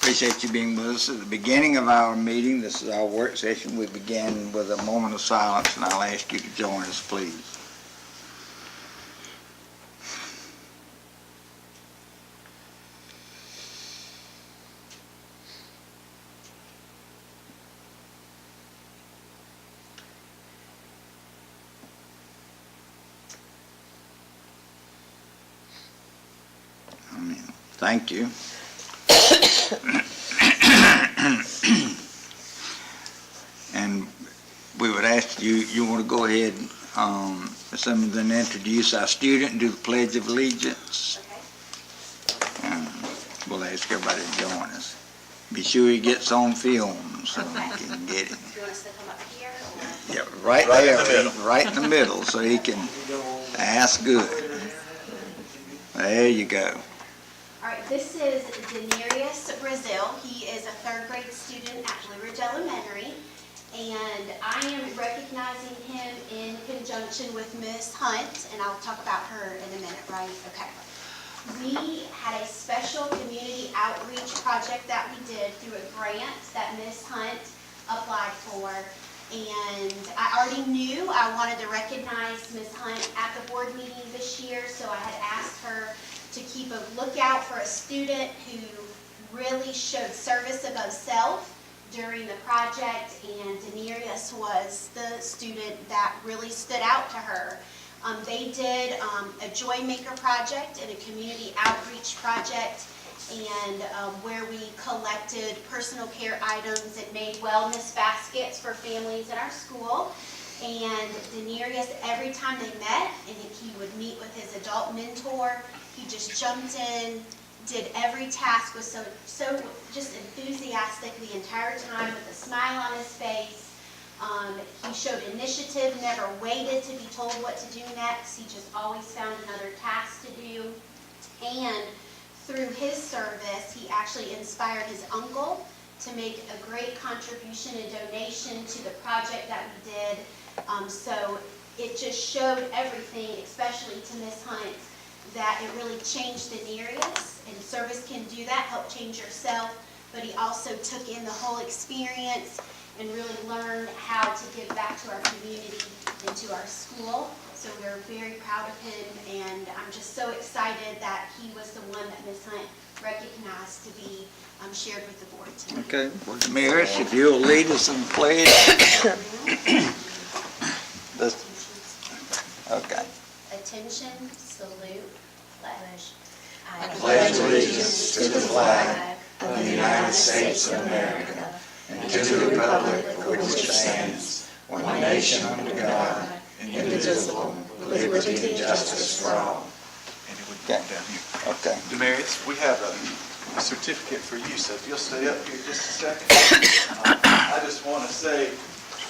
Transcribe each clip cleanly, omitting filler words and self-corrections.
Appreciate you being with us at the beginning of our meeting. This is our work session. We begin with a moment of silence, and I'll ask you to join us, please. Thank you. And we would ask you want to go ahead, then introduce our student and do the Pledge of Allegiance. Okay. We'll ask everybody to join us. Be sure he gets on film so we can get it. You want us to come up here? Or? Yeah, right there, right in the middle, so he can ask good. There you go. All right, this is Denarius Brazil. He is a third grade student at Blue Ridge Elementary, and I am recognizing him in conjunction with Miss Hunt, and I'll talk about her in a minute, right? Okay. We had a special community outreach project that we did through a grant that Miss Hunt applied for, and I already knew I wanted to recognize Miss Hunt at the board meeting this year, so I had asked her to keep a lookout for a student who really showed service above self during the project, and Denarius was the student that really stood out to her. They did a Joy Maker project and a community outreach project, and where we collected personal care items and made wellness baskets for families in our school. And Denarius, every time they met and he would meet with his adult mentor, he just jumped in, did every task, was so just enthusiastic the entire time with a smile on his face. He showed initiative, never waited to be told what to do next. He just always found another task to do. And through his service, he actually inspired his uncle to make a great contribution and donation to the project that we did. So it just showed everything, especially to Miss Hunt, that it really changed Denarius, and service can do that, help change yourself, but he also took in the whole experience and really learned how to give back to our community and to our school. So we're very proud of him, and I'm just so excited that he was the one that Miss Hunt recognized to be shared with the board tonight. Okay, well, Denarius, if you'll lead us in the pledge. Okay. Attention, salute, pledge. I pledge allegiance to the flag of the United States of America and to the republic for which it stands, one nation under God, indivisible, with liberty and justice for all. And it would Okay. down here. Okay. Demarius, we have a certificate for you, so if you'll stay up here just a second. I just want to say,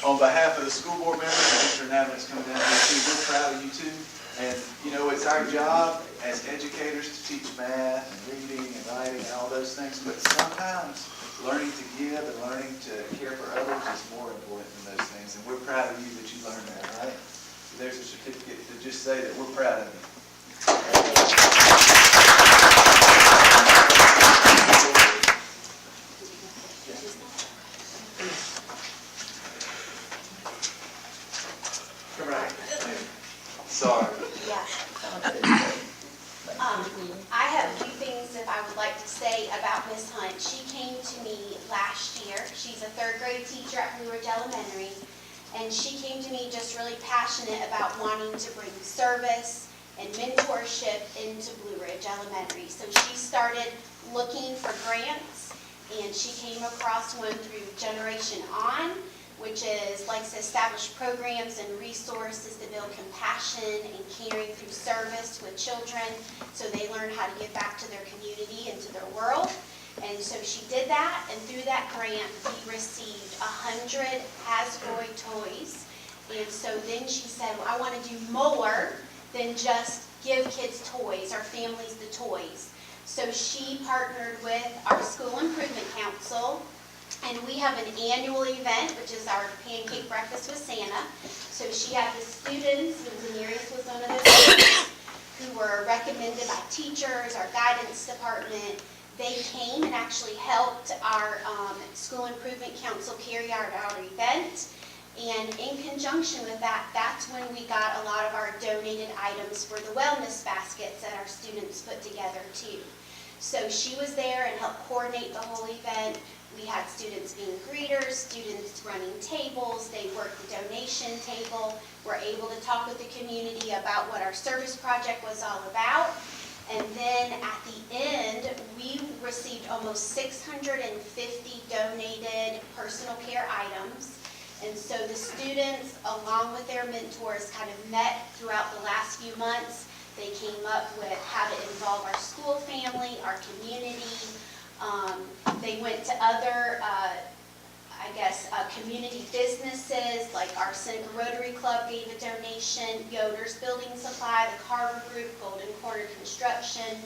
on behalf of the school board members, and Mr. Navin coming down here too, we're proud of you too. And you know, it's our job as educators to teach math and reading and writing and all those things, but sometimes learning to give and learning to care for others is more important than those things. And we're proud of you that you learned that, right? So there's a certificate to just say that we're proud of you. Right. Sorry. Yeah. I have a few things that I would like to say about Miss Hunt. She came to me last year. She's a third grade teacher at Blue Ridge Elementary, and she came to me just really passionate about wanting to bring service and mentorship into Blue Ridge Elementary. So she started looking for grants, and she came across one through Generation On, which likes to establish programs and resources to build compassion and caring through service with children so they learn how to give back to their community and to their world. And so she did that, and through that grant, we received 100 Hasbro toys. And so then she said, well, I want to do more than just give kids toys or families the toys. So she partnered with our School Improvement Council, and we have an annual event, which is our Pancake Breakfast with Santa. So she had the students, and Denarius was one of those students, who were recommended by teachers, our guidance department. They came and actually helped our School Improvement Council carry out our event. And in conjunction with that, that's when we got a lot of our donated items for the wellness baskets that our students put together too. So she was there and helped coordinate the whole event. We had students being greeters, students running tables, they worked the donation table, were able to talk with the community about what our service project was all about. And then at the end, we received almost 650 donated personal care items. And so the students, along with their mentors, kind of met throughout the last few months. They came up with how to involve our school family, our community. They went to other, community businesses, like our Seneca Rotary Club gave a donation, Yoder's Building Supply, the Carver Group, Golden Corner Construction,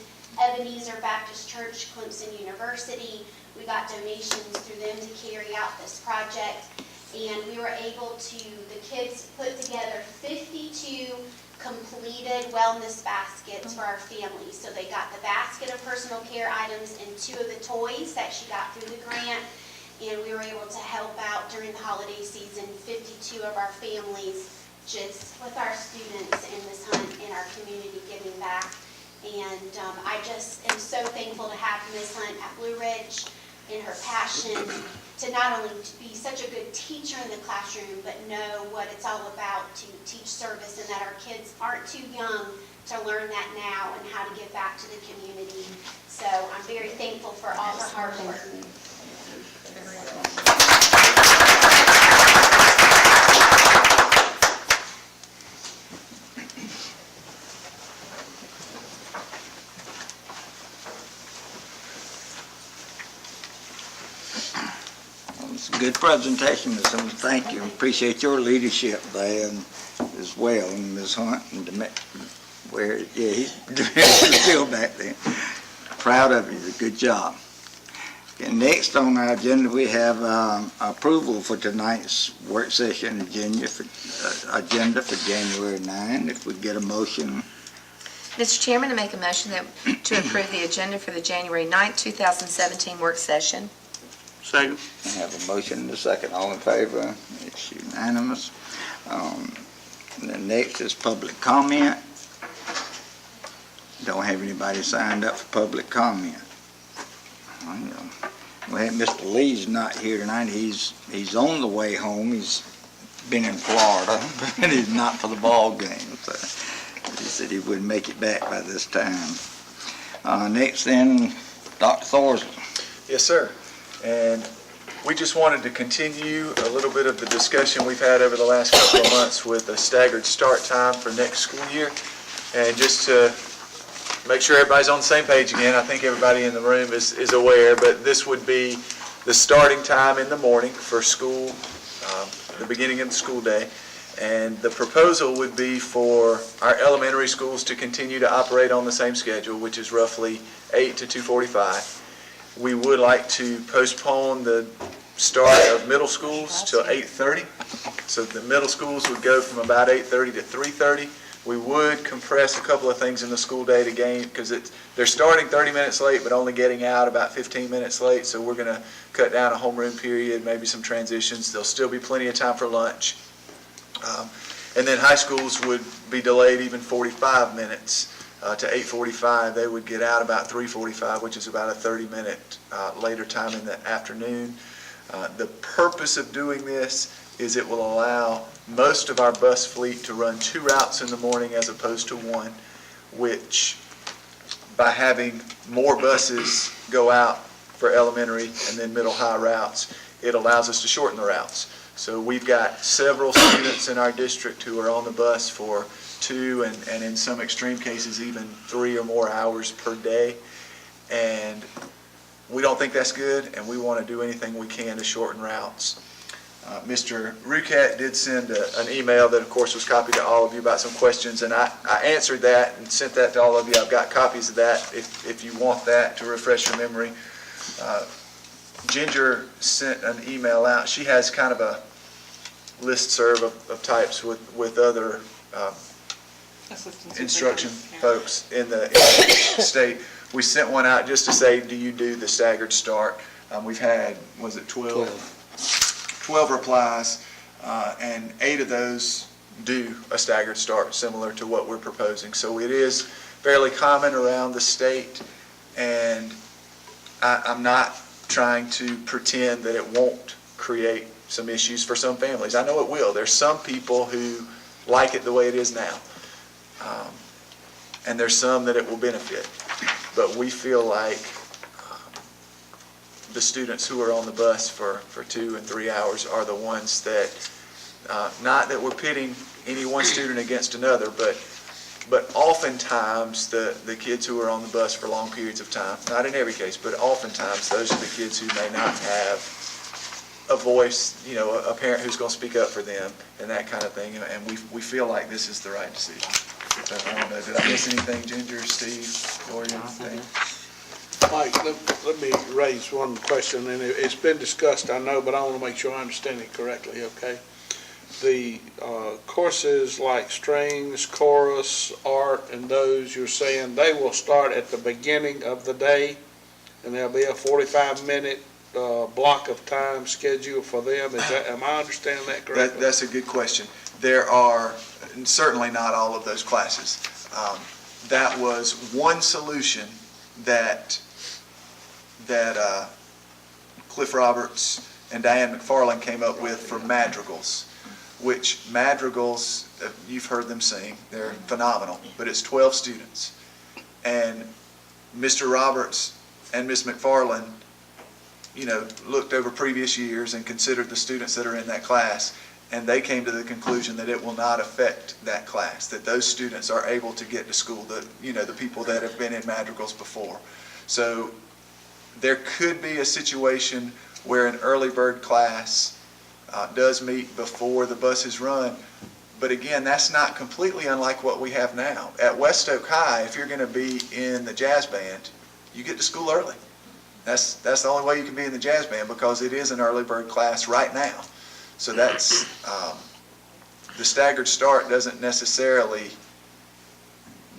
Ebenezer Baptist Church, Clemson University. We got donations through them to carry out this project. And we were able to, the kids put together 52 completed wellness baskets for our families. So they got the basket of personal care items and 2 of the toys that she got through the grant. And we were able to help out during the holiday season 52 of our families just with our students in this hunt in our community giving back. And I just am so thankful to have Ms. Hunt at Blue Ridge in her passion to not only be such a good teacher in the classroom, but know what it's all about to teach service, and that our kids aren't too young to learn that now and how to give back to the community. So I'm very thankful for all her hard work. It's a good presentation, Ms. Hunt. Thank you. Appreciate your leadership there as well, and Ms. Hunt, and he's still back there. Proud of you. Good job. Okay, next on our agenda, we have approval for tonight's work session agenda for January 9. If we get a motion. Mr. Chairman, I make a motion to approve the agenda for the January 9th, 2017 work session. Second. I have a motion and a second. All in favor? It's unanimous. The next is public comment. Don't have anybody signed up for public comment. Well, Mr. Lee's not here tonight. He's on the way home. He's been in Florida, and he's not for the ball game. So he said he wouldn't make it back by this time. Next then, Dr. Thorsland. Yes, sir. And we just wanted to continue a little bit of the discussion we've had over the last couple of months with a staggered start time for next school year. And just to make sure everybody's on the same page again, I think everybody in the room is aware, but this would be the starting time in the morning for school, the beginning of the school day. And the proposal would be for our elementary schools to continue to operate on the same schedule, which is roughly 8 to 2:45. We would like to postpone the start of middle schools till 8:30. So the middle schools would go from about 8:30 to 3:30. We would compress a couple of things in the school day to gain, because they're starting 30 minutes late, but only getting out about 15 minutes late. So we're going to cut down a homeroom period, maybe some transitions. There'll still be plenty of time for lunch. And then high schools would be delayed even 45 minutes. To 8:45, they would get out about 3:45, which is about a 30-minute later time in the afternoon. The purpose of doing this is it will allow most of our bus fleet to run 2 routes in the morning as opposed to 1, which by having more buses go out for elementary and then middle high routes, it allows us to shorten the routes. So we've got several students in our district who are on the bus for 2 and in some extreme cases even 3 or more hours per day, and we don't think that's good, and we want to do anything we can to shorten routes. Mr. Rucat did send an email that of course was copied to all of you about some questions, and I answered that and sent that to all of you. I've got copies of that if you want that to refresh your memory. Ginger sent an email out. She has kind of a listserv of types with other instruction folks in the state. we sent one out just to say, do you do the staggered start? We've had, was it 12 replies, and 8 of those do a staggered start, similar to what we're proposing. So it is fairly common around the state, and I'm not trying to pretend that it won't create some issues for some families. I know it will. There's some people who like it the way it is now, and there's some that it will benefit. But we feel like the students who are on the bus for 2 and 3 hours are the ones that, not that we're pitting any one student against another, but oftentimes the kids who are on the bus for long periods of time, not in every case, but oftentimes those are the kids who may not have a voice, a parent who's going to speak up for them and that kind of thing. And we feel like this is the right decision. So I don't know, did I miss anything, Ginger, Steve, Gloria, anything? Mike, let me raise one question, and it's been discussed, I know, but I want to make sure I understand it correctly, okay? The courses like strings, chorus, art, and those, you're saying they will start at the beginning of the day, and there'll be a 45-minute block of time scheduled for them? Am I understanding that correctly? That's a good question. There are certainly not all of those classes. That was one solution that Cliff Roberts and Diane McFarland came up with for madrigals, which madrigals, you've heard them sing, they're phenomenal, but it's 12 students. And Mr. Roberts and Ms. McFarland, looked over previous years and considered the students that are in that class, and they came to the conclusion that it will not affect that class, that those students are able to get to school, the people that have been in madrigals before. So there could be a situation where an early bird class does meet before the buses run, but again, that's not completely unlike what we have now. At West Oak High, if you're going to be in the jazz band, you get to school early. That's the only way you can be in the jazz band, because it is an early bird class right now. So that's, the staggered start doesn't necessarily,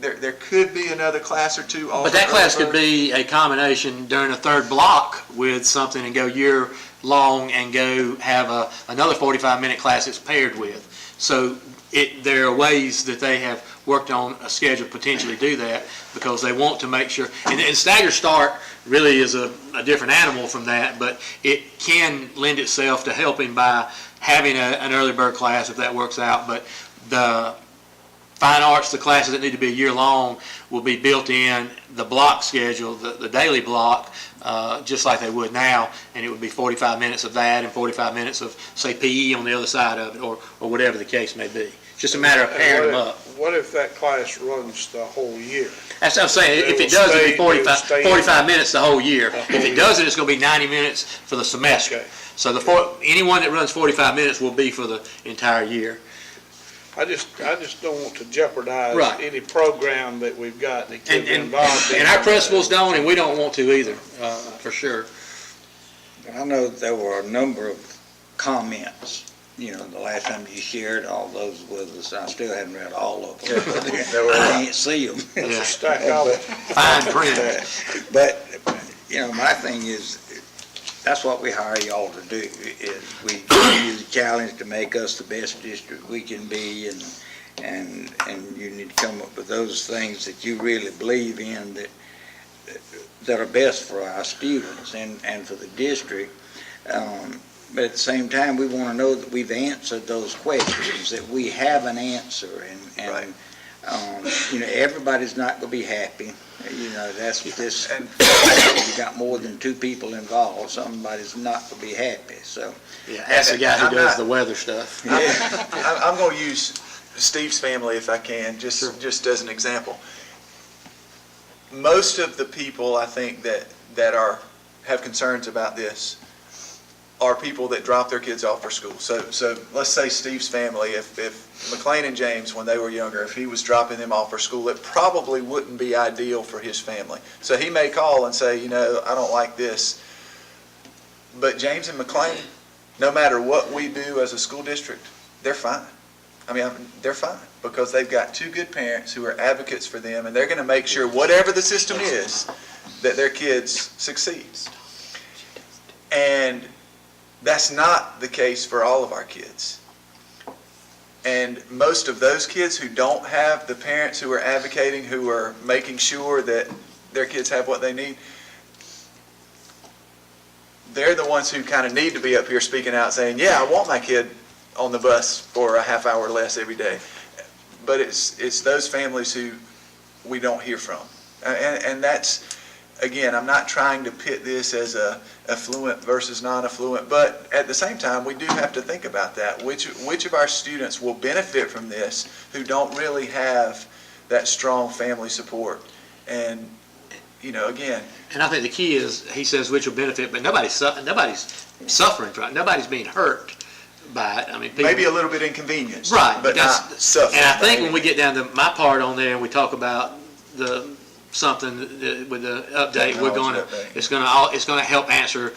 there could be another class or two. But that class could be a combination during a third block with something and go year long and go have another 45-minute class it's paired with. So there are ways that they have worked on a schedule to potentially do that, because they want to make sure, and staggered start really is a different animal from that, but it can lend itself to helping by having an early bird class if that works out. But the fine arts, the classes that need to be a year long, will be built in the block schedule, the daily block, just like they would now, and it would be 45 minutes of that and 45 minutes of, say, PE on the other side of it, or whatever the case may be. It's just a matter of pairing them up. What if that class runs the whole year? That's what I'm saying. If it does, it'll be 45 minutes the whole year. If it doesn't, it's going to be 90 minutes for the semester. Okay. So anyone that runs 45 minutes will be for the entire year. I just don't want to jeopardize Right. any program that we've got that kids are involved in. And our principals don't, and we don't want to either, for sure. I know there were a number of comments, the last time you shared all those with us. I still haven't read all of them. I can't see them. Yeah. Stack of it. Fine print. But, my thing is, that's what we hire y'all to do, is we give you the challenge to make us the best district we can be, and you need to come up with those things that you really believe in that are best for our students and for the district. But at the same time, we want to know that we've answered those questions, that we have an answer, and Right. Everybody's not going to be happy. That's this. You got more than 2 people involved. Somebody's not going to be happy. So. Yeah, ask the guy who I'm does not- the weather stuff. I'm going to use Steve's family if I can, just as an example. Most of the people I think that have concerns about this are people that drop their kids off for school. So let's say Steve's family, if McLean and James, when they were younger, if he was dropping them off for school, it probably wouldn't be ideal for his family. So he may call and say, I don't like this. But James and McLean, no matter what we do as a school district, they're fine. they're fine, because they've got two good parents who are advocates for them, and they're going to make sure, whatever the system is, that their kids succeeds. And that's not the case for all of our kids. And most of those kids who don't have the parents who are advocating, who are making sure that their kids have what they need, they're the ones who kind of need to be up here speaking out saying, yeah, I want my kid on the bus for a half hour less every day. But it's those families who we don't hear from. And that's, again, I'm not trying to pit this as a affluent versus non-affluent, but at the same time, we do have to think about that. Which of our students will benefit from this who don't really have that strong family support? And, again. And I think the key is, he says which will benefit, but nobody's suffering from it. Nobody's being hurt by it. I mean, people, Maybe a little bit inconvenienced, right, but not suffering. And I think by when we it. get down to my part on there and we talk about something with the update, it's going to help answer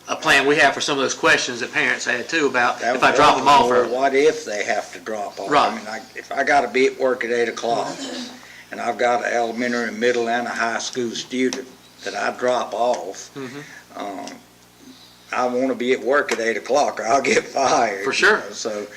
a plan we have for some of those questions that parents had too about if I drop them off. Or what if they have to drop off? Right. I mean, if I got to be at work at 8 o'clock and I've got an elementary, middle, and a high school student that I drop off, I want to be at work at 8 o'clock or I'll get fired. For sure. So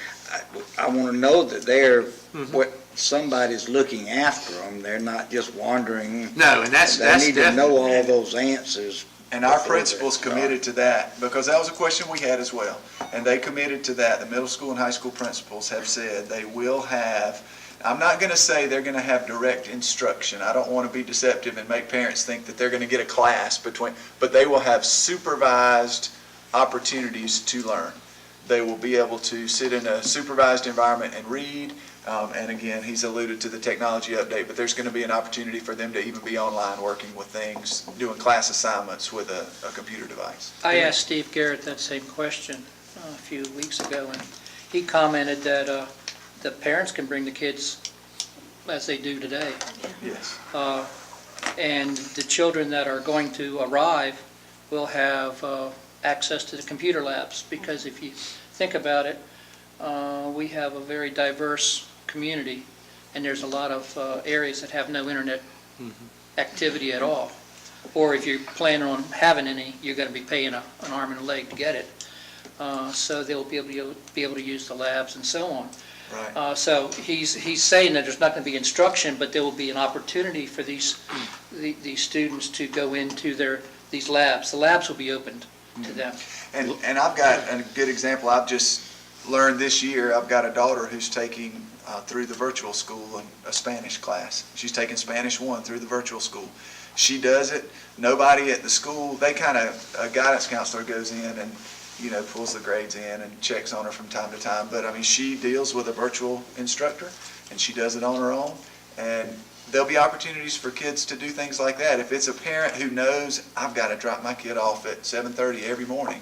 I want to know that they're what somebody's looking after them. They're not just wandering. No, and that's They need to know definitely- all those answers. And our before principals they committed to that, because that was a question we had as well. And they committed to that. The middle school and high school principals have said they will have, I'm not going to say they're going to have direct instruction. I don't want to be deceptive and make parents think that they're going to get a class but they will have supervised opportunities to learn. They will be able to sit in a supervised environment and read. And again, he's alluded to the technology update, but there's going to be an opportunity for them to even be online working with things, doing class assignments with a computer device. I asked Steve Garrett that same question a few weeks ago, and he commented that the parents can bring the kids as they do today. Yes. And the children that are going to arrive will have access to the computer labs, because if you think about it, we have a very diverse community, and there's a lot of areas that have no internet activity at all. Or if you're planning on having any, you're going to be paying an arm and a leg to get it. So they'll be able to use the labs and so on. Right. So he's saying that there's not going to be instruction, but there will be an opportunity for these students to go into these labs. The labs will be opened to them. And I've got a good example. I've just learned this year, I've got a daughter who's taking through the virtual school a Spanish class. She's taking Spanish 1 through the virtual school. She does it. Nobody at the school, a guidance counselor goes in and pulls the grades in and checks on her from time to time. But I mean, she deals with a virtual instructor and she does it on her own. And there'll be opportunities for kids to do things like that. If it's a parent who knows, I've got to drop my kid off at 7:30 every morning,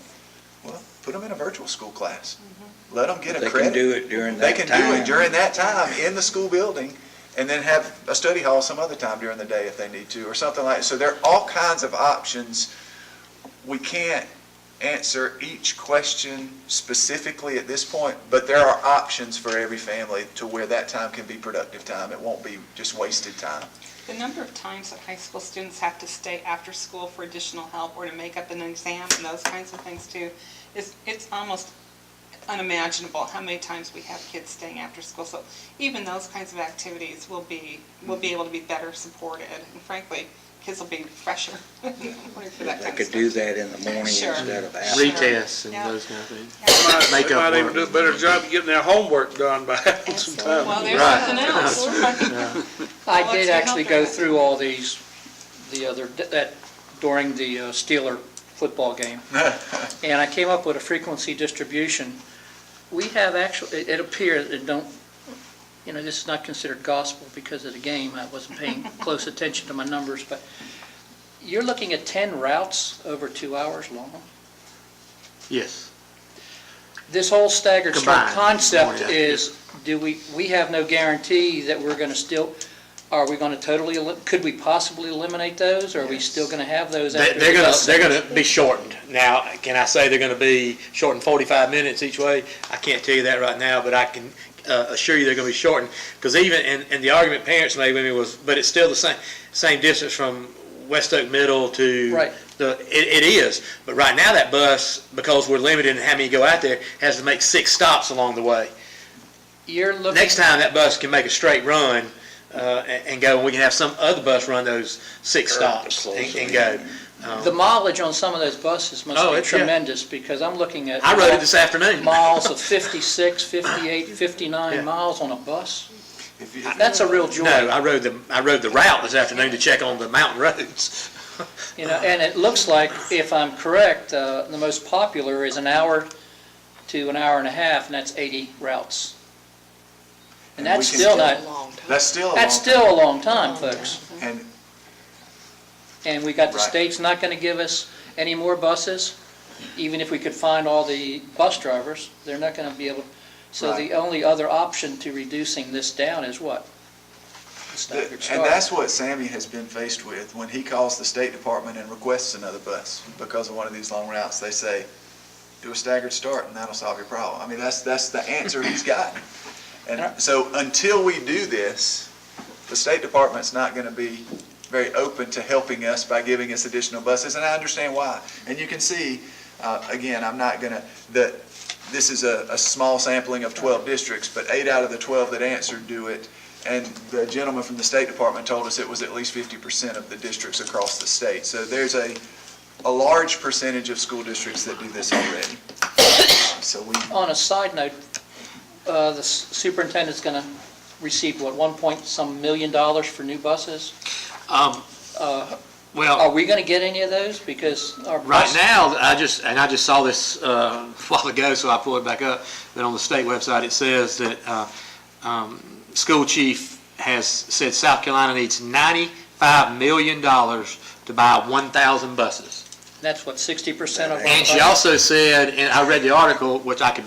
well, put them in a virtual school class. Let them get a credit. They can do it during that time. They can do it during that time in the school building, and then have a study hall some other time during the day if they need to, or something like that. So there are all kinds of options. We can't answer each question specifically at this point, but there are options for every family to where that time can be productive time. It won't be just wasted time. The number of times that high school students have to stay after school for additional help or to make up an exam and those kinds of things too, it's almost unimaginable how many times we have kids staying after school. So even those kinds of activities will be able to be better supported. And frankly, kids will be fresher for that They kind of could stuff. do that in the morning Sure. instead of after. Retests and Yeah. those kind of things. Yeah. Make They up might even work. do a better job of getting their homework done by having some time. Well, there's Right. something else. I Well, did let's actually help go that. through all these during the Steeler football game, and I came up with a frequency distribution. We have actually, it appears, this is not considered gospel because of the game. I wasn't paying close attention to my numbers, but you're looking at 10 routes over 2 hours long. Yes. This whole staggered start Combined. concept Yeah. is, we have no guarantee that we're going to are we going to could we possibly eliminate those, or are we still going to have those after? They're going to be shortened. Now, can I say they're going to be shortened 45 minutes each way? I can't tell you that right now, but assure you they're going to be shortened. Because even, and the argument parents made with me was, but it's still the same distance from West Oak Middle to Right. It is. But right now that bus, because we're limited in how many go out there, has to make 6 stops along the way. You're looking. Next time that bus can make a straight run and go, and we can have some other bus run those 6 stops and go. The mileage on some of those buses Oh, must be it's- yeah. tremendous, because I'm looking at. I rode it this afternoon. Miles of 56, 58, 59 Yeah. miles on a bus. If you- That's a real joy. No, I rode the route this afternoon to check on the mountain roads. You know, and it looks like, if I'm correct, the most popular is an hour to an hour and a half, and that's 80 routes. And And we that's can still still- not, That's still a long that's still a long time, folks. And And we got the Right. state's not gonna give us any more buses, even if we could find all the bus drivers, they're not gonna be able. So Right. the only other option to reducing this down is what? The staggered And start. that's what Sammy has been faced with when he calls the State Department and requests another bus because of one of these long routes. They say, do a staggered start and that'll solve your problem. I mean, that's the answer he's gotten. And so until we do this, the State Department's not going to be very open to helping us by giving us additional buses, and I understand why. And you can see, again, I'm not going to, this is a small sampling of 12 districts, but 8 out of the 12 that answered do it. And the gentleman from the State Department told us it was at least 50% of the districts across the state. So there's a large percentage of school districts that do this already. So we, On a side note, the superintendent's gonna receive, what, $1 million for new buses? Are Well, we gonna get any of those? Because our right bus. now, I just saw this a while ago, so I pulled it back up, that on the state website, it says that school chief has said South Carolina needs $95 million to buy 1,000 buses. That's what, 60% of our. And she also said, and I read the article, which I could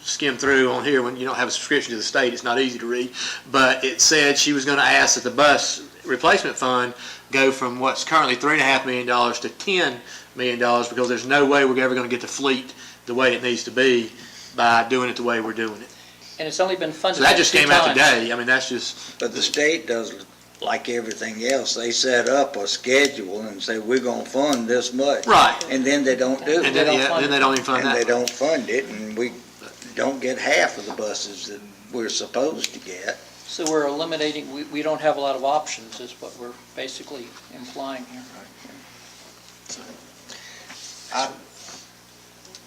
skim through on here when you don't have a subscription to the state, it's not easy to read, but it said she was going to ask that the bus replacement fund go from what's currently $3.5 million to $10 million, because there's no way we're ever going to get the fleet the way it needs to be by doing it the way we're doing it. And it's only been funded. So that just 2 came out times. today. I mean, that's just, But the state does like everything else. They set up a schedule and say, we're gonna fund this much. right. And then they don't do And it. then, don't yeah, fund then they don't even fund And they that. don't fund it, and we don't get half of the buses that we're supposed to get. So we're eliminating, we don't have a lot of options, is what we're basically implying here.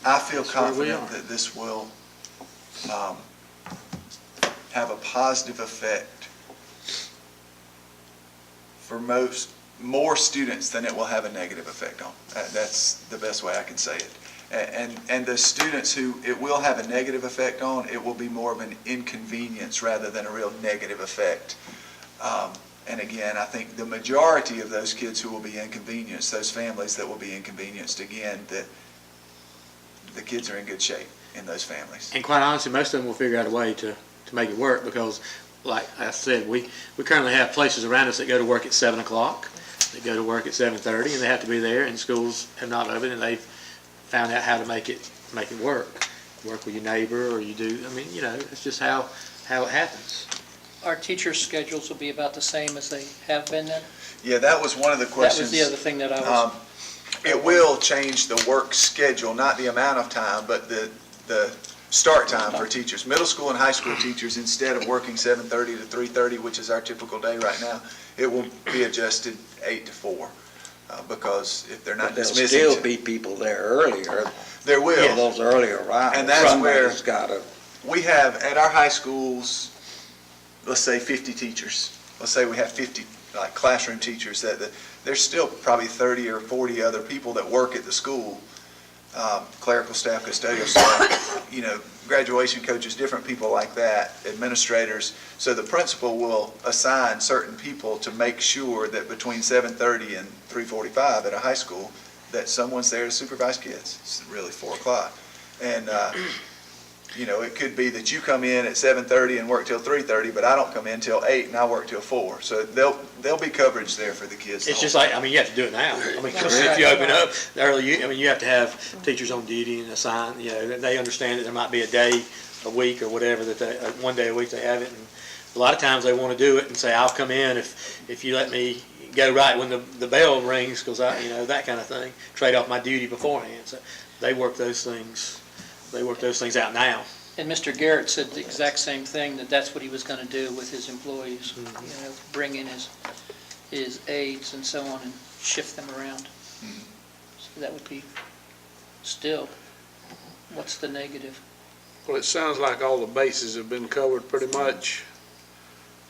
I feel That's where we confident are. that this will have a positive effect for more students than it will have a negative effect on. That's the best way I can say it. And the students who it will have a negative effect on, it will be more of an inconvenience rather than a real negative effect. And again, I think the majority of those kids who will be inconvenienced, those families that will be inconvenienced, again, that the kids are in good shape in those families. And quite honestly, most of them will figure out a way to make it work, because, like I said, we currently have places around us that go to work at 7 o'clock, that go to work at 7:30, and they have to be there, and schools have not opened, and they've found out how to make it work. Work with your neighbor, or you do, I mean, you know, it's just how it happens. Our teachers' schedules will be about the same as they have been then? Yeah, that was one of the That questions. was the other thing that I was, It will change the work schedule, not the amount of time, but the start time for teachers. Middle school and high school teachers, instead of working 7:30 to 3:30, which is our typical day right now, it will be adjusted 8 to 4, because if they're not But there'll dismissing. still be people there earlier. There will. Those early arrivals. And that's where- Somebody's gotta, We have, at our high schools, let's say 50 teachers. Let's say we have 50, like, classroom teachers, there's still probably 30 or 40 other people that work at the school, clerical staff, custodial staff, you know, graduation coaches, different people like that, administrators. So the principal will assign certain people to make sure that between 7:30 and 3:45 at a high school, that someone's there to supervise kids. It's really 4 o'clock. And, you know, it could be that you come in at 7:30 and work till 3:30, but I don't come in till 8 and I work till 4. So there'll be coverage there for the kids. the It's whole just like, I mean, you have to do it now. I mean, 'cause if you open up early, you have to have teachers on duty and assigned, you know, they understand that there might be a day a week or whatever, that they, one day a week they have it. And a lot of times they want to do it and say, I'll come in if you let me go right when the bell rings, because that kind of thing, trade off my duty beforehand. So they work those things out now. And Mr. Garrett said the exact same thing, that that's what he was going to do with his employees. Bring in his aides and so on and shift them around. So that would be still, what's the negative? Well, it sounds like all the bases have been covered pretty much.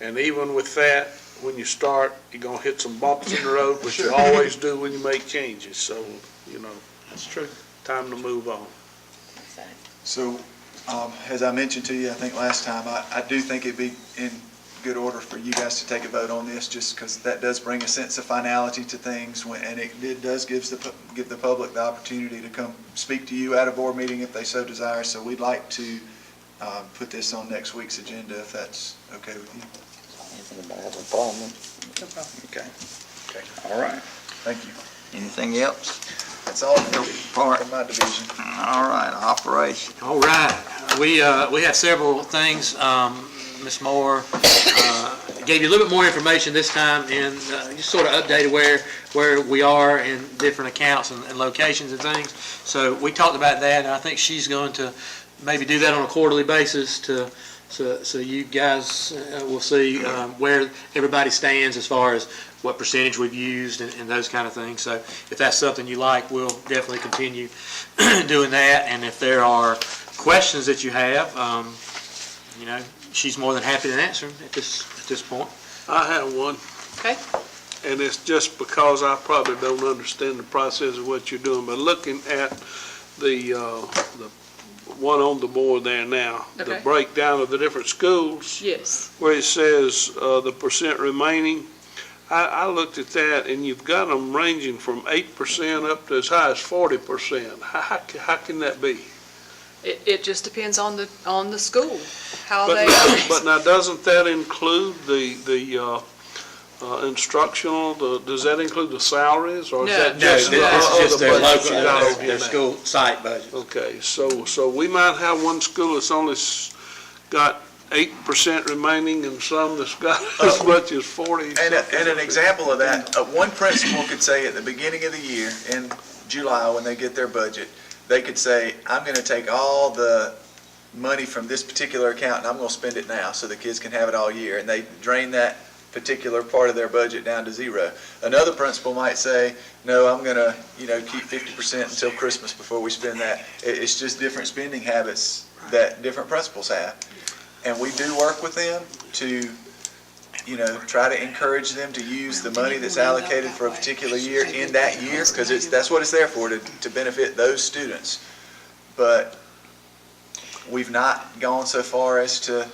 And even with that, when you start, you're gonna hit some bumps in the road, which you always do when you make changes. So, That's true. time to move on. So, as I mentioned to you, I think last time, I do think it'd be in good order for you guys to take a vote on this, just because that does bring a sense of finality to things, and it does give the public the opportunity to come speak to you at a board meeting if they so desire. So we'd like to put this on next week's agenda, if that's okay with you. Anybody have a problem? No problem. Okay. All right. Thank you. Anything else? That's all Part. from my division. All right, operation. All right. We have several things. Ms. Moore gave you a little bit more information this time, and just sort of updated where we are in different accounts and locations and things. So we talked about that, and I think she's going to maybe do that on a quarterly basis so you guys will see where everybody stands as far as what percentage we've used and those kind of things. So if that's something you like, we'll definitely continue doing that. And if there are questions that you have, she's more than happy to answer them at this point. I have one. Okay. And it's just because I probably don't understand the process of what you're doing, but looking at the one on the board there now, the Okay. breakdown of the different schools, Yes. where it says the percent remaining, I looked at that, and you've got them ranging from 8% up to as high as 40%. How can that be? It just depends on the school, how But they. but now, doesn't that include the instructional, does that include the salaries, or is No. that No, just this is just the their budget you got local, over their now? school site budget. Okay, so we might have one school that's only got 8% remaining, and some that's got as much as 40. And an example of that, one principal could say at the beginning of the year, in July, when they get their budget, they could say, I'm going to take all the money from this particular account and I'm going to spend it now so the kids can have it all year. And they drain that particular part of their budget down to zero. Another principal might say, no, I'm going to, keep 50% until Christmas before we spend that. It's just different spending habits that different principals have. And we do work with them to try to encourage them to use the money that's allocated for a particular year in that year, because that's what it's there for, to benefit those students. But we've not gone so far as to,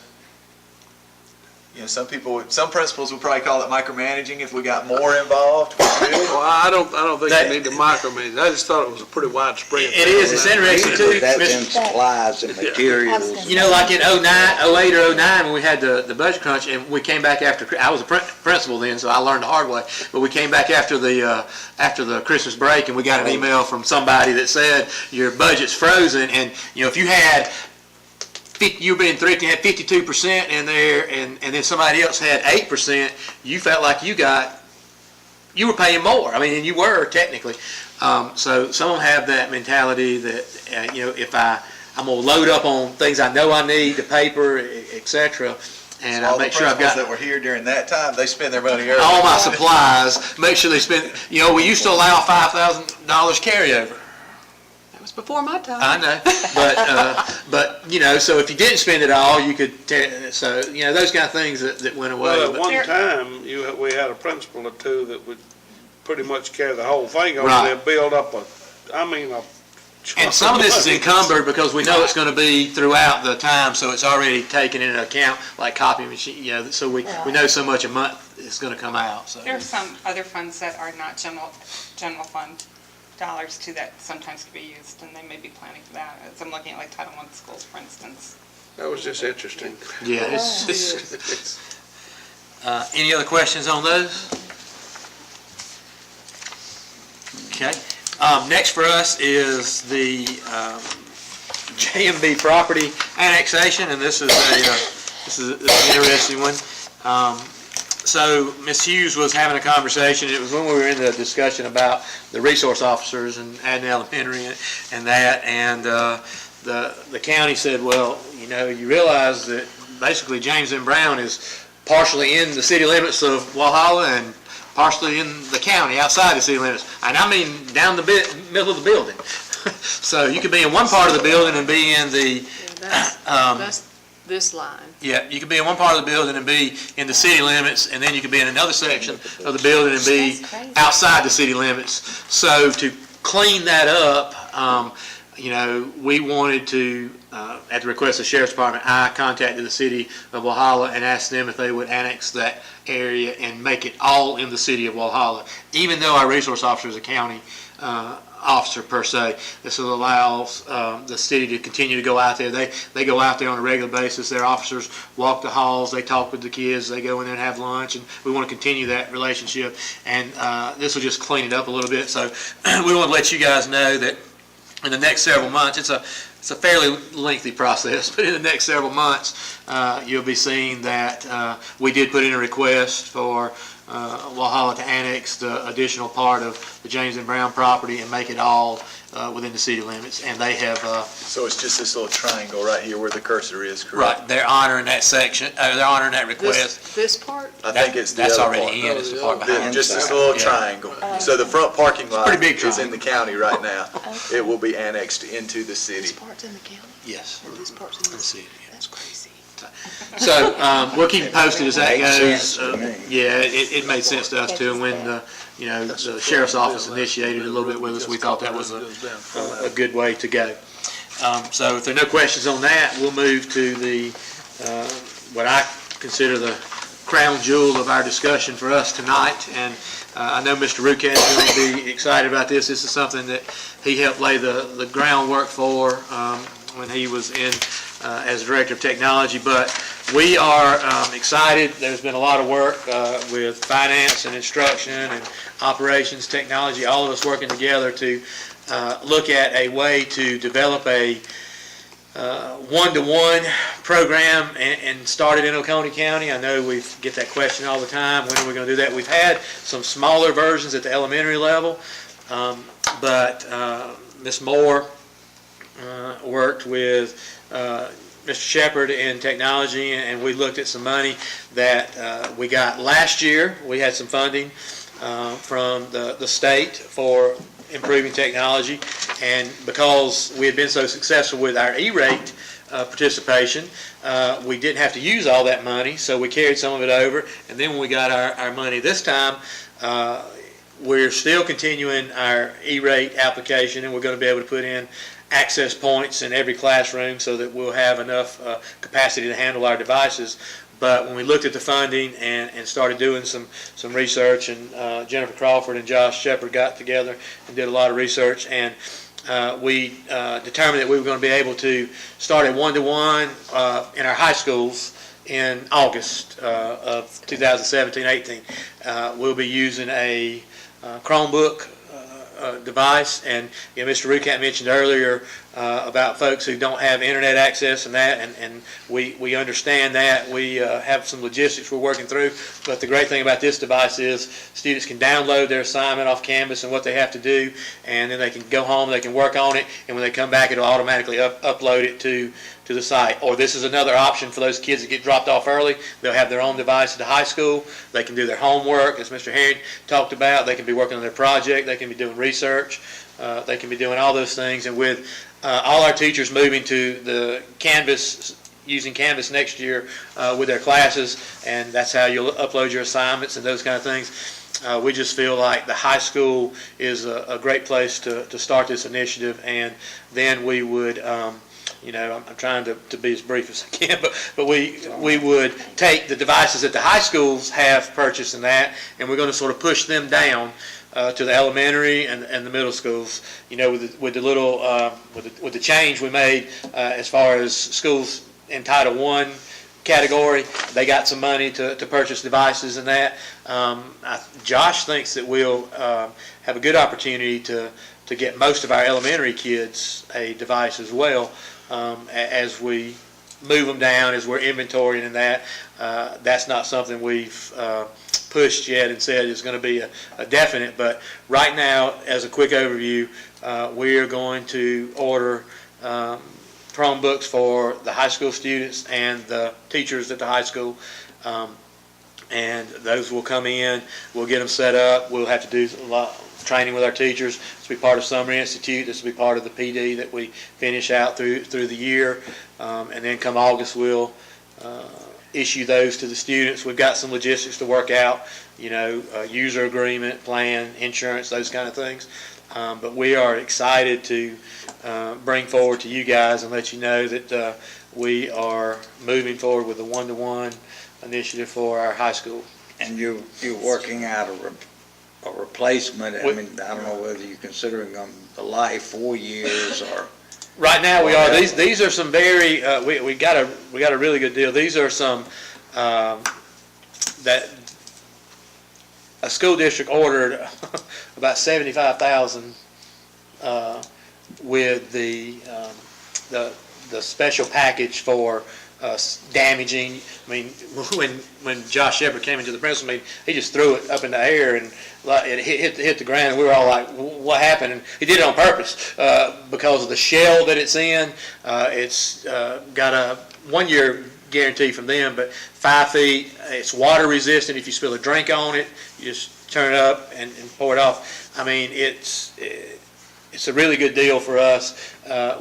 some principals would probably call it micromanaging if we got more involved. Well, I don't think That- you need to micromanage. I just thought it was a pretty widespread. It is, it's interesting too. That's Mr. in supplies and materials. Like in 08 or 09, when we had the budget crunch, and we came back after, I was a principal then, so I learned the hard way, but we came back after the Christmas break, and we got an email from somebody that said, your budget's frozen, and, if you had, you were being thrifty, had 52% in there, and then somebody else had 8%, you felt like you were paying more. I mean, and you were technically. So some of them have that mentality that, if I'm going to load up on things I know I need, the paper, et cetera, and I make sure I've got that were here during that time, they spend their money early. all my supplies, make sure they spend, we used to allow $5,000 carryover. That was before my time. I know, but so if you didn't spend it all, you could, those kind of things that went away. Well, at But- one time, we had a principal or two that would pretty much carry the whole thing over Right. there, build up a And some of this is encumbered because we know it's going to be throughout the time, so it's already taken into account, like copy machine, so we know so much a month is going to come out, so. There are some other funds that are not general fund dollars too that sometimes can be used, and they may be planning for that. As I'm looking at like Title I schools, for instance. That was just interesting. Yeah, any other questions on those? Okay. Next for us is the JMB property annexation, and this is an interesting one. So Ms. Hughes was having a conversation, it was when we were in the discussion about the resource officers and Adden Elementary and that, and the county said, well, you know, you realize that basically James M. Brown is partially in the city limits of Walhalla and partially in the county outside the city limits, and I mean down the middle of the building. So you could be in one part of the building and be in the That's this line. yeah, you could be in one part of the building and be in the city limits, and then you could be in another section of the building and be outside the city limits. So to clean that up, you know, we wanted to, at the request of the Sheriff's Department, I contacted the city of Walhalla and asked them if they would annex that area and make it all in the city of Walhalla. Even though our resource officer is a county officer per se, this will allow the city to continue to go out there. They go out there on a regular basis. Their officers walk the halls, they talk with the kids, they go in there and have lunch, and we want to continue that relationship. And this will just clean it up a little bit. So we want to let you guys know that in the next several months, it's a fairly lengthy process, but in the next several months, you'll be seeing that we did put in a request for Walhalla to annex the additional part of the James and Brown property and make it all within the city limits, and they have So it's just this little triangle right here where the cursor is, correct? right. They're honoring that section. They're honoring that request. This part? I think it's the That's other already part. in. It's the part behind. Just this little Yeah. triangle. So the front parking lot pretty big is in triangle. the county right now. It will be annexed into the city. This part's in the county? Yes. Or this part's in In the the city. That's crazy. So we'll keep you posted as that Makes goes. sense to me. Yeah, it made sense to us too. And when the sheriff's office initiated a little bit with us, we thought that was a good way to go. So if there are no questions on that, we'll move to the what I consider the crown jewel of our discussion for us tonight. And I know Mr. Rucat is going to be excited about this. This is something that he helped lay the groundwork for when he was in as Director of Technology. But we are excited. There's been a lot of work with finance and instruction and operations, technology, all of us working together to look at a way to develop a one-to-one program and start it in Oconee County. I know we get that question all the time. When are we going to do that? We've had some smaller versions at the elementary level, but Ms. Moore worked with Mr. Shepard in technology, and we looked at some money that we got last year. We had some funding from the state for improving technology, and because we had been so successful with our E-rate participation, we didn't have to use all that money, so we carried some of it over. And then when we got our money this time, we're still continuing our E-rate application, and we're going to be able to put in access points in every classroom so that we'll have enough capacity to handle our devices. But when we looked at the funding and started doing some research, and Jennifer Crawford and Josh Shepard got together and did a lot of research, and we determined that we were going to be able to start a one-to-one in our high schools in August of 2017-18. We'll be using a Chromebook device, and Mr. Rucat mentioned earlier about folks who don't have internet access and that, and we understand that. We have some logistics we're working through, but the great thing about this device is students can download their assignment off Canvas and what they have to do, and then they can go home, they can work on it, and when they come back, it'll automatically upload it to the site. Or this is another option for those kids that get dropped off early. They'll have their own device at the high school. They can do their homework, as Mr. Herring talked about. They can be working on their project. They can be doing research. They can be doing all those things. And with all our teachers moving to the Canvas, using Canvas next year with their classes, and that's how you'll upload your assignments and those kind of things, we just feel like the high school is a great place to start this initiative. And then we would I'm trying to be as brief as I can, but we would take the devices that the high schools have purchased and that, and we're going to sort of push them down to the elementary and the middle schools. With the little with the change we made as far as schools in Title I category, they got some money to purchase devices and that. Josh thinks that we'll have a good opportunity to to get most of our elementary kids a device as well, as we move them down, as we're inventorying and that. That's not something we've pushed yet and said is going to be a definite, but right now, as a quick overview, we are going to order Chromebooks for the high school students and the teachers at the high school. And those will come in, we'll get them set up, we'll have to do a lot of training with our teachers. This will be part of Summer Institute, this will be part of the PD that we finish out through the year. And then come August, we'll issue those to the students. We've got some logistics to work out, user agreement, plan, insurance, those kind of things. But we are excited to bring forward to you guys and let you know that we are moving forward with a one-to-one initiative for our high school. And you're working out a replacement. I mean, I don't know whether you're considering them the life 4 years or. Right now we are. These are some very. We got a really good deal. These are some that a school district ordered about $75,000 with the special package for damaging. I mean, when Josh Shepard came into the principal meeting, he just threw it up in the air and it hit the ground, and we were all like, "What happened?" And he did it on purpose because of the shell that it's in. It's got a 1-year guarantee from them, but 5 feet. It's water resistant. If you spill a drink on it, you just turn it up and pour it off. I mean, it's a really good deal for us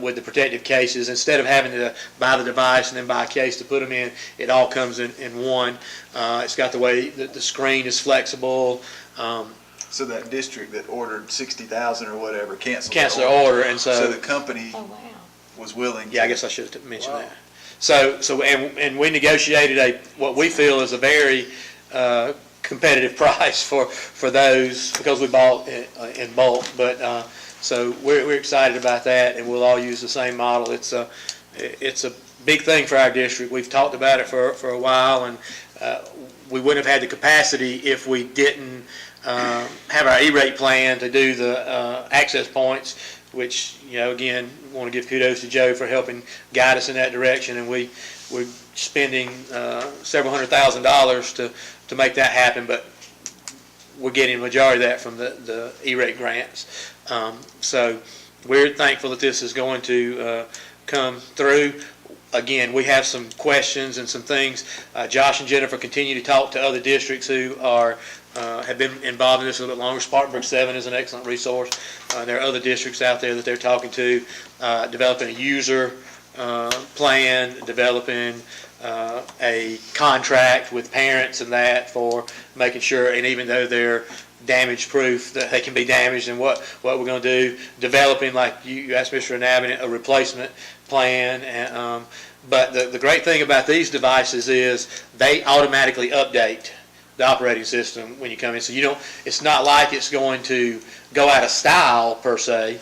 with the protective cases. Instead of having to buy the device and then buy a case to put them in, it all comes in one. It's got the way that the screen is flexible. So that district that ordered 60,000 or whatever canceled Their order, and So the company Oh, wow. was willing to. Yeah, I guess I should have mentioned that. So and we negotiated what we feel is a very competitive price for those because we bought in bulk. But so we're excited about that, and we'll all use the same model. It's a big thing for our district. We've talked about it for a while, and we wouldn't have had the capacity if we didn't have our E-rate plan to do the access points, which, again, want to give kudos to Joe for helping guide us in that direction. And we're spending several $100,000 to make that happen, but we're getting a majority of that from the E-rate grants. So we're thankful that this is going to come through. Again, we have some questions and some things. Josh and Jennifer continue to talk to other districts who have been involved in this a little bit longer. Spartanburg 7 is an excellent resource. There are other districts out there that they're talking to, developing a user plan, developing a contract with parents and that for making sure, and even though they're damage proof, that they can be damaged, and what we're going to do, developing, like you asked Mr. Nabin, a replacement plan. And, but the great thing about these devices is they automatically update the operating system when you come in. So it's not like it's going to go out of style per se,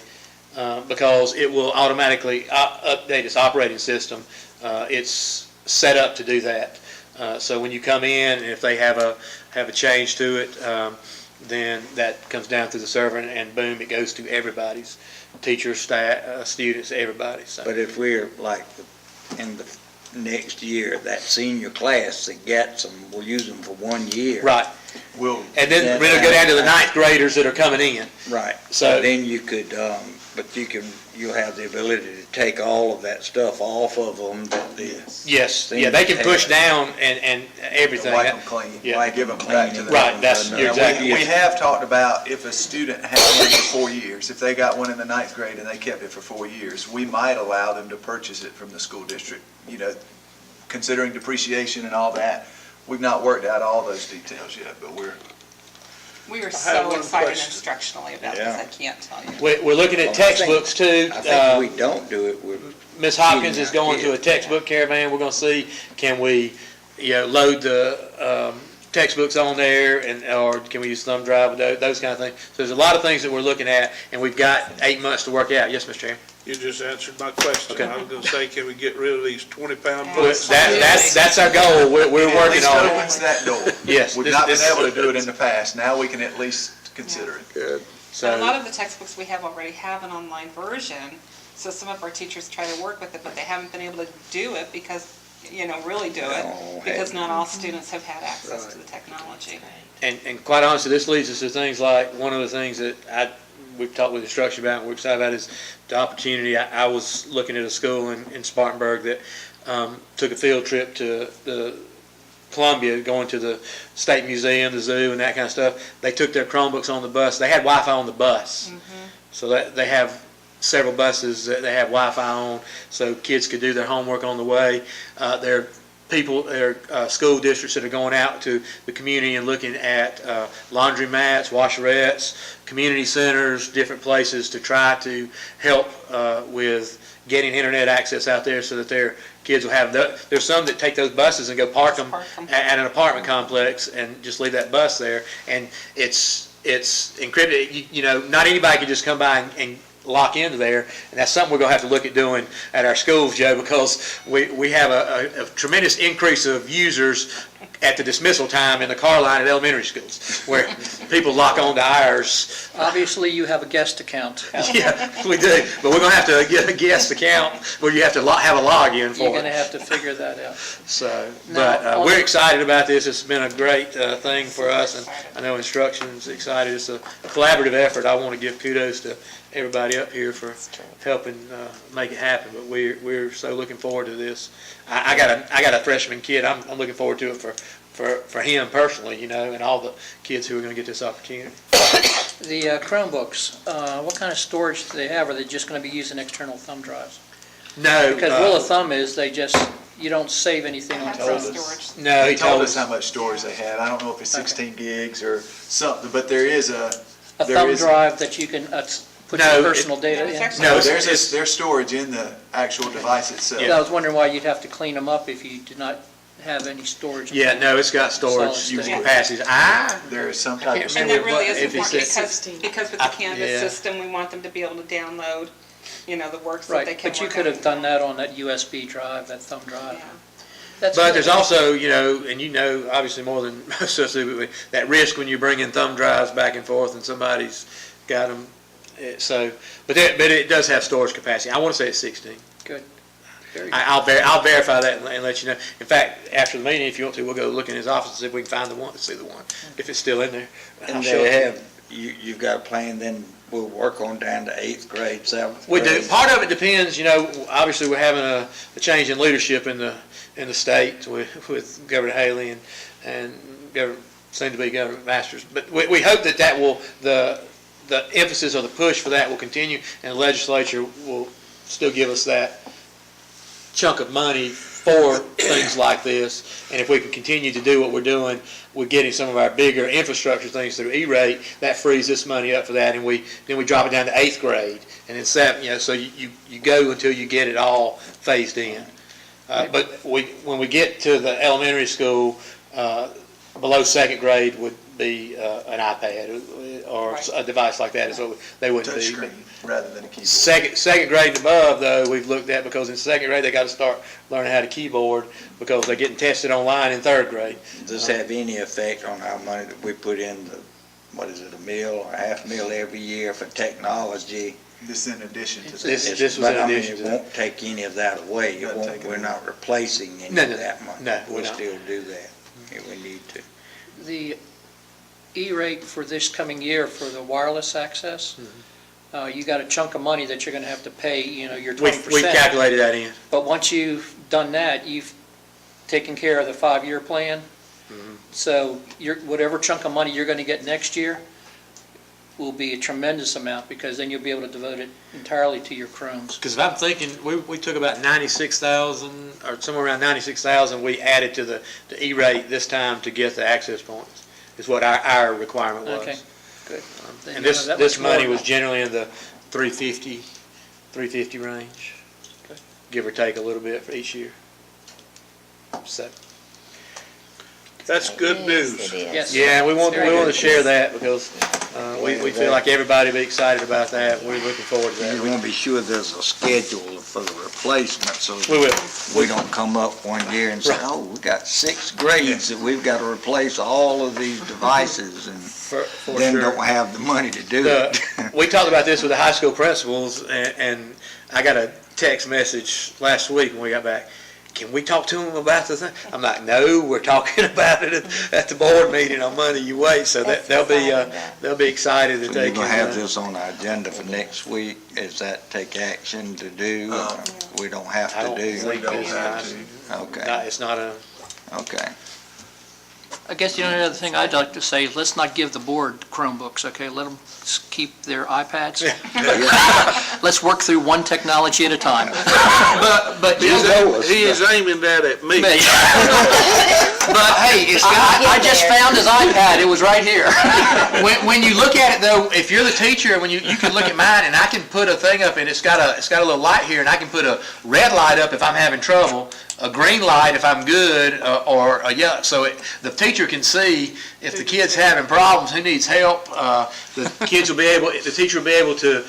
because it will automatically update its operating system. It's set up to do that. So when you come in, and if they have a change to it, then that comes down through the server, and boom, it goes to everybody's, teachers, staff, students, everybody. So. But if we're like in the next year, that senior class that gets them, we'll use them for 1 year. Right. And then we're going to go down to the 9th graders that are coming in. Right. So then you could, you'll have the ability to take all of that stuff off of them. yes, they can push down and everything. Wipe them clean. Yeah. Give them back to the. Right, you're exactly. We have talked about if a student had one for 4 years, if they got one in the 9th grade and they kept it for 4 years, we might allow them to purchase it from the school district, considering depreciation and all that. We've not worked out all those details yet, but We are have so one excited question. instructionally about Yeah. this, I can't tell you. We're looking at textbooks too. I think if we don't do it, we're. Ms. Hopkins cheating is our going to a kids. textbook caravan. We're going to see, can we, load the textbooks on there, or can we use thumb drive with those kind of things. So there's a lot of things that we're looking at, and we've got 8 months to work out. Yes, Mr. Chairman? You just answered my question. Okay. I was gonna say, can we get rid of these 20-pound Well, books? that's our goal. We're at working least on opens it. that door. Yes. We've not been able to do it in the past. Now we can at least consider it. Good. And a lot So, of the textbooks we have already have an online version, so some of our teachers try to work with it, but they haven't been able to do it because, really do No, it, because not all students have had access to Right. the technology. and quite honestly, this leads us to things like, one of the things that we've talked with instruction about and we're excited about is the opportunity. I was looking at a school in Spartanburg that took a field trip to the Columbia, going to the State Museum, the zoo, and that kind of stuff. They took their Chromebooks on the bus. They had Wi-Fi on the bus. So that they have several buses that they have Wi-Fi on, so kids could do their homework on the way. There are school districts that are going out to the community and looking at laundromats, washerettes, community centers, different places to try to help with getting internet access out there so that their kids will have, there's some that take those buses and go park them at an apartment complex and just leave that bus there. And it's encrypted. Not anybody can just come by and lock into there, and that's something we're going to have to look at doing at our schools, Joe, because we have a tremendous increase of users at the dismissal time in the car line at elementary schools, where people lock on to ours. Obviously, you have a guest account. Yeah, we do, but we're going to have to get a guest account where you have to have a login for You're going to it. have to figure that out. So, Now, but on we're the- excited about this. It's been a great thing for us, and I know Instruction's excited. It's a collaborative effort. I want to give kudos to everybody up here for helping make it happen. But we're so looking forward to this. I got a freshman kid. I'm looking forward to it for him personally, and all the kids who are going to get this opportunity. The Chromebooks, what kind of storage do they have? Are they just going to be using external thumb drives? No, Because rule of thumb is you don't save anything on Have top. some storage. no, He told us how much storage they had. I don't know if it's 16 gigs or something, but there is A there thumb is- drive that you can put No, your personal data It's in? actually- No, there's storage in the actual device itself. I was wondering why you'd have to clean them up if you did not have any storage. Yeah, no, it's got storage Solid state. capacities. There is some I type can't of And remember that really what- is if he important said- because with the Canvas yeah. system, we want them to be able to download, the works that they Right, can but you work could on. have done that on that USB drive, that thumb drive. Yeah. That's But good. there's also, and obviously more than most of us do, but that risk when you bring in thumb drives back and forth and somebody's got them. But it does have storage capacity. I want to say it's 16. Good. Very good. I'll verify that and let you know. In fact, after the meeting, if you want to, we'll go look in his office and see if we can find the one, see the one, if it's still in there. I'll And show it they to you. have, you've got a plan, then we'll work on down to 8th grade, 7th We grade. do. Part of it depends, obviously we're having a change in leadership in the state with Governor Haley and soon to be Governor Masters. But we hope that will, the emphasis or the push for that will continue, and the legislature will still give us that chunk of money for things like this. And if we can continue to do what we're doing with getting some of our bigger infrastructure things through E-rate, that frees this money up for that, and then we drop it down to 8th grade, and then 7th, so you go until you get it all phased in. But when we get to the elementary school, below 2nd grade would be an iPad or Right. a device like that is what they wouldn't be. Touchscreen rather than a keyboard. Second grade and above, though, we've looked at, because in 2nd grade, they got to start learning how to keyboard because they're getting tested online in 3rd grade. Does this have any effect on our money that we put in $1 million or $500,000 every year for technology? This in addition to This that. was But in I mean, addition to it that. won't take any of that away. Doesn't take it We're away. not replacing any No, of no, that money. no, we're We'll not. still do that if we need to. The E-rate for this coming year for the wireless access, you got a chunk of money that you're going to have to pay, your We 20%. calculated that in. But once you've done that, you've taken care of the 5-year plan. So whatever chunk of money you're going to get next year will be a tremendous amount, because then you'll be able to devote it entirely to your Chromes. Because if I'm thinking, we took about 96,000, or somewhere around 96,000, we added to the E-rate this time to get the access points, is what our requirement was. Okay, good. Then And you'll have that this much more. money was generally in the 350 range, Okay. give or take a little bit for each year. So, That's good news. Yes, it is. Yes. yeah, we want Very to good. share that because We feel like everybody be excited about that. We're looking forward to You that. want to be sure there's a schedule for the replacement, so We will. we don't come up one year and say, oh, we got 6 grades that we've got to replace all of these devices, and For then sure. don't have the money to do it. We talked about this with the high school principals, and I got a text message last week when we got back. Can we talk to them about the thing? I'm like, no, we're talking about it at the board meeting on Monday. You wait, so That's they'll exciting, be excited that So they you're can. gonna have this on our agenda for next week, is that take action to do, or we don't have I to don't do? think don't it's have not- Okay, It's not a, okay. I guess the only other thing I'd like to say is let's not give the board Chromebooks, okay? Let them keep their iPads. Let's work through one technology at a time. But He is aiming that at me. But hey, I just found his iPad, it was right here. when you look at it though, if you're the teacher, when you can look at mine and I can put a thing up and it's got a little light here and I can put a red light up if I'm having trouble, a green light if I'm good, or a yellow, so the teacher can see if the kid's having problems, who needs help. The teacher will be able to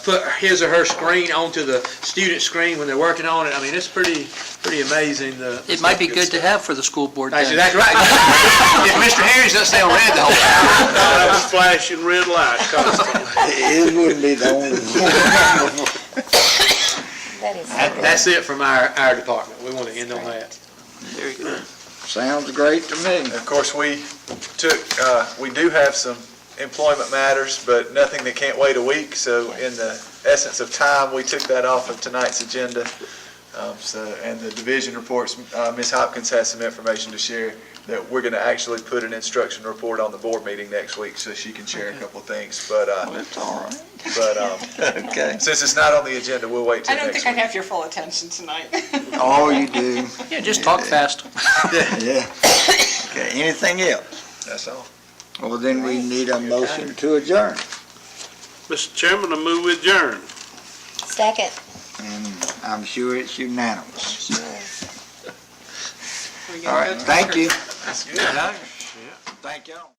put his or her screen onto the student screen when they're working on it. I mean, it's pretty amazing. It might be good to have for the school board That's then. exactly right. If Mr. Harris doesn't stay on red the whole time. That's flashing red light constantly. It wouldn't be the only one. That is. That's it from our department. We want to end on that. Very good. Sounds great to me. Of course, we do have some employment matters, but nothing that can't wait a week, so in the essence of time, we took that off of tonight's agenda. And the division reports, Ms. Hopkins has some information to share that we're going to actually put an instruction report on the board meeting next week, so she can share a couple of things, but That's all right. Okay. since it's not on the agenda, we'll wait till I don't next think I'd week. have your full attention tonight. All you do, Yeah, just talk fast. yeah. Okay, anything else? That's all. Well, then we need a motion to adjourn. Mr. Chairman, I move we adjourn. Second. And I'm sure it's unanimous. We All gotta right, go to thank you. That's good. Thank y'all.